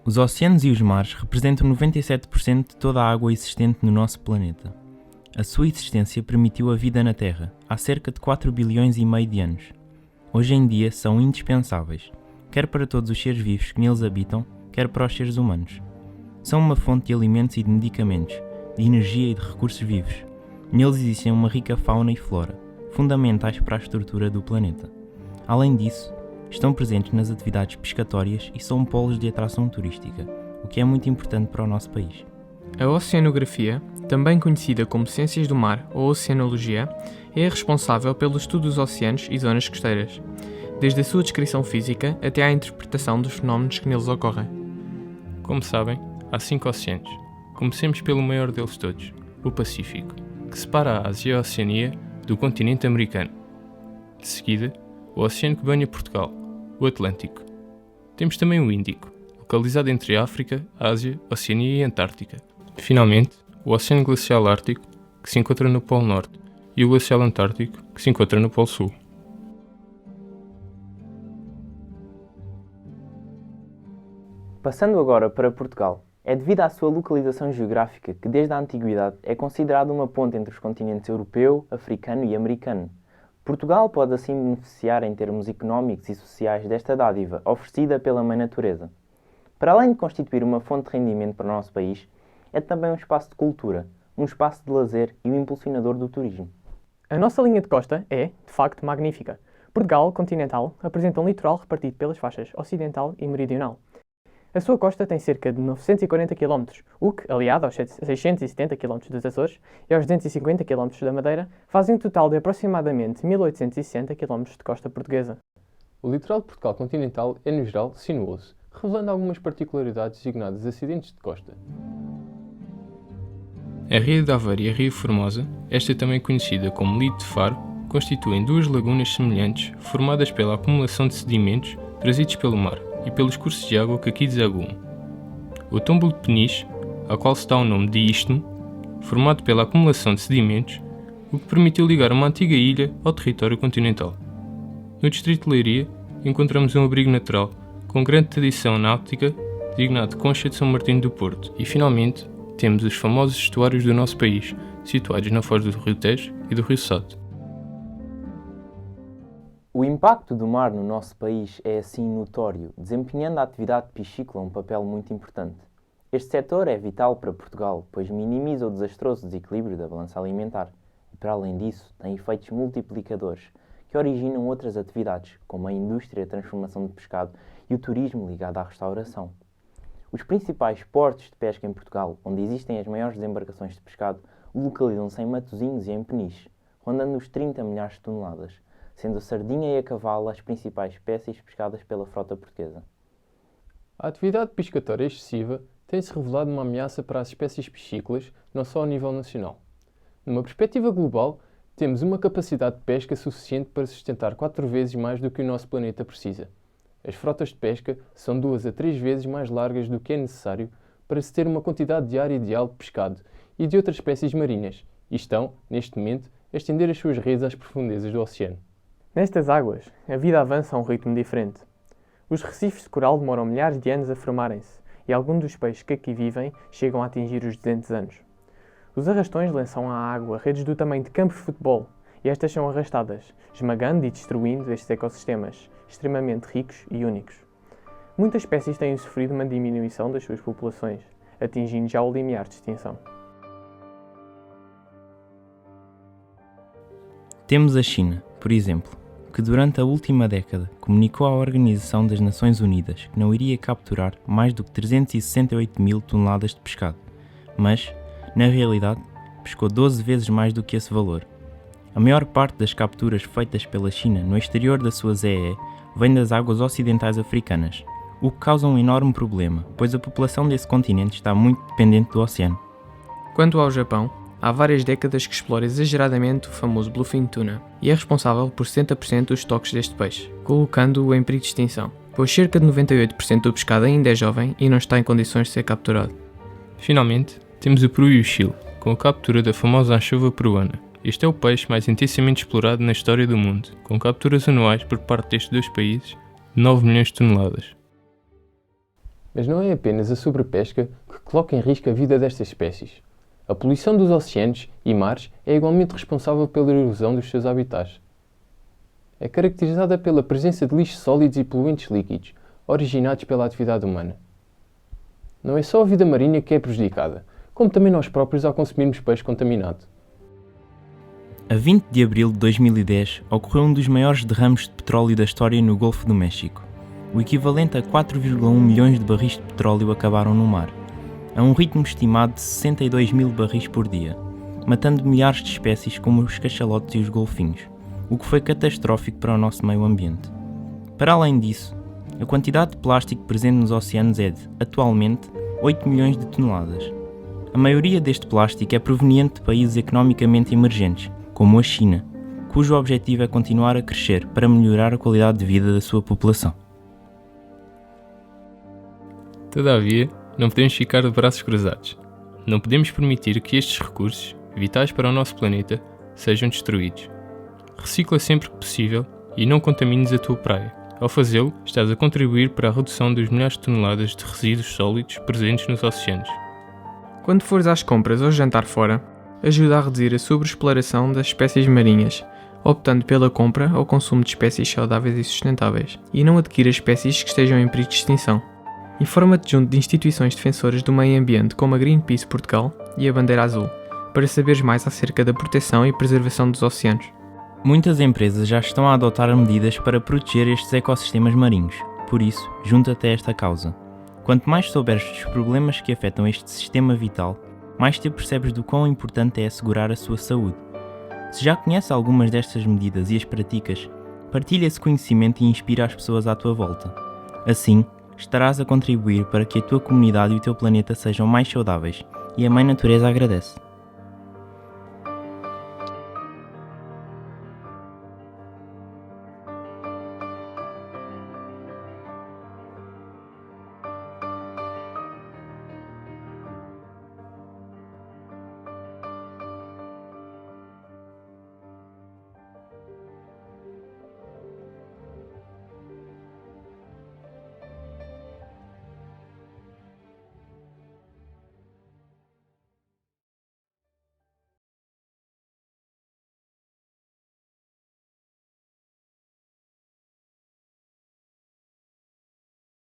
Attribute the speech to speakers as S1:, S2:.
S1: Os oceanos e os mares representam 97% de toda a água existente no nosso planeta. A sua existência permitiu a vida na Terra há cerca de 4 bilhões e meio de anos. Hoje em dia são indispensáveis, quer para todos os seres vivos que neles habitam, quer para os seres humanos. São uma fonte de alimentos e de medicamentos, de energia e de recursos vivos. Neles existem uma rica fauna e flora, fundamentais para a estrutura do planeta. Além disso, estão presentes nas atividades pescatórias e são polos de atração turística, o que é muito importante para o nosso país.
S2: A oceanografia, também conhecida como ciências do mar ou oceanologia, é responsável pelo estudo dos oceanos e zonas costeiras, desde a sua descrição física até à interpretação dos fenómenos que neles ocorrem.
S3: Como sabem, há 5 oceanos. Comecemos pelo maior deles todos, o Pacífico, que separa a Ásia e a Oceania do continente americano. De seguida, o oceano que banha Portugal, o Atlântico. Temos também o Índico, localizado entre a África, a Ásia, a Oceania e a Antártica. Finalmente, o Oceano Glacial Ártico, que se encontra no Polo Norte, e o Glacial Antártico, que se encontra no Polo Sul.
S4: Passando agora para Portugal, é devido à sua localização geográfica que desde a antiguidade é considerada uma ponte entre os continentes europeu, africano e americano. Portugal pode assim beneficiar em termos económicos e sociais desta dádiva oferecida pela Mãe Natureza. Para além de constituir uma fonte de rendimento para o nosso país, é também um espaço de cultura, um espaço de lazer e um impulsionador do turismo.
S5: A nossa linha de costa é, de facto, magnífica. Portugal continental apresenta um litoral repartido pelas faixas ocidental e meridional. A sua costa tem cerca de 940 km, o que, aliado aos 670 km dos Açores e aos 250 km da Madeira, fazem um total de aproximadamente 1860 km de costa portuguesa.
S6: O litoral de Portugal continental é, no geral, sinuoso, revelando algumas particularidades designadas acidentes de costa.
S3: A Ria de Aveiro e a Ria Formosa, esta também conhecida como Lido de Faro, constituem duas lagunas semelhantes formadas pela acumulação de sedimentos trazidos pelo mar e pelos cursos de água que aqui desaguam. O túmulo de Peniche, ao qual se dá o nome de Istmo, formado pela acumulação de sedimentos, o que permitiu ligar uma antiga ilha ao território continental. No distrito de Leiria, encontramos um abrigo natural, com grande tradição náutica, designado Concha de São Martinho do Porto. E, finalmente, temos os famosos estuários do nosso país, situados na foz do Rio Tejo e do Rio Sado.
S4: O impacto do mar no nosso país é assim notório, desempenhando a atividade piscícola um papel muito importante. Este setor é vital para Portugal, pois minimiza o desastroso desequilíbrio da balança alimentar e, para além disso, tem efeitos multiplicadores que originam outras atividades, como a indústria de transformação de pescado e o turismo ligado à restauração. Os principais portos de pesca em Portugal, onde existem as maiores desembarcações de pescado, localizam-se em Matosinhos e em Peniche, rondando os 30 milhares de toneladas, sendo a sardinha e a cavalo as principais espécies pescadas pela frota portuguesa.
S6: A atividade pescatória excessiva tem-se revelado uma ameaça para as espécies piscícolas, não só ao nível nacional. Numa perspectiva global, temos uma capacidade de pesca suficiente para sustentar 4 vezes mais do que o nosso planeta precisa. As frotas de pesca são 2 a 3 vezes mais largas do que é necessário para se ter uma quantidade diária ideal de pescado e de outras espécies marinhas, e estão, neste momento, a estender as suas redes às profundezas do oceano.
S5: Nestas águas, a vida avança a um ritmo diferente. Os recifes de coral demoram milhares de anos a formarem-se e alguns dos peixes que aqui vivem chegam a atingir os 200 anos. Os arrastões lançam à água redes do tamanho de campos de futebol e estas são arrastadas, esmagando e destruindo estes ecossistemas, extremamente ricos e únicos. Muitas espécies têm sofrido uma diminuição das suas populações, atingindo já o limiar de extinção.
S1: Temos a China, por exemplo, que durante a última década comunicou à Organização das Nações Unidas que não iria capturar mais do que 368 mil toneladas de pescado, mas, na realidade, pescou 12 vezes mais do que esse valor. A maior parte das capturas feitas pela China no exterior da sua ZEE vem das águas ocidentais africanas, o que causa um enorme problema, pois a população desse continente está muito dependente do oceano.
S2: Quanto ao Japão, há várias décadas que explora exageradamente o famoso bluefin tuna e é responsável por 70% dos estoques deste peixe, colocando-o em perigo de extinção, pois cerca de 98% do pescado ainda é jovem e não está em condições de ser capturado.
S3: Finalmente, temos o Peru e o Chile, com a captura da famosa anchova peruana. Este é o peixe mais intensamente explorado na história do mundo, com capturas anuais por parte destes dois países de 9 milhões de toneladas.
S6: Mas não é apenas a sobrepesca que coloca em risco a vida destas espécies. A poluição dos oceanos e mares é igualmente responsável pela erosão dos seus habitats. É caracterizada pela presença de lixos sólidos e poluentes líquidos, originados pela atividade humana. Não é só a vida marinha que é prejudicada, como também nós próprios ao consumirmos peixe contaminado.
S1: A 20 de abril de 2010 ocorreu um dos maiores derrames de petróleo da história no Golfo do México. O equivalente a 4,1 milhões de barris de petróleo acabaram no mar, a um ritmo estimado de 62 mil barris por dia, matando milhares de espécies como os cachalotes e os golfinhos, o que foi catastrófico para o nosso meio ambiente. Para além disso, a quantidade de plástico presente nos oceanos é de, atualmente, 8 milhões de toneladas. A maioria deste plástico é proveniente de países economicamente emergentes, como a China, cujo objetivo é continuar a crescer para melhorar a qualidade de vida da sua população.
S3: Todavia, não podemos ficar de braços cruzados. Não podemos permitir que estes recursos, vitais para o nosso planeta, sejam destruídos. Recicla sempre que possível e não contamines a tua praia. Ao fazê-lo, estás a contribuir para a redução dos milhares de toneladas de resíduos sólidos presentes nos oceanos.
S2: Quando fores às compras ou jantar fora, ajuda a reduzir a sobreexploração das espécies marinhas, optando pela compra ou consumo de espécies saudáveis e sustentáveis, e não adquira espécies que estejam em perigo de extinção. Informa-te junto de instituições defensoras do meio ambiente como a Greenpeace Portugal e a Bandeira Azul, para saberes mais acerca da proteção e preservação dos oceanos.
S1: Muitas empresas já estão a adotar medidas para proteger estes ecossistemas marinhos, por isso, junta-te a esta causa. Quanto mais souberes dos problemas que afetam este sistema vital, mais te percebes do quão importante é assegurar a sua saúde. Se já conheces algumas destas medidas e as praticas, partilha esse conhecimento e inspira as pessoas à tua volta. Assim, estarás a contribuir para que a tua comunidade e o teu planeta sejam mais saudáveis, e a Mãe Natureza agradece.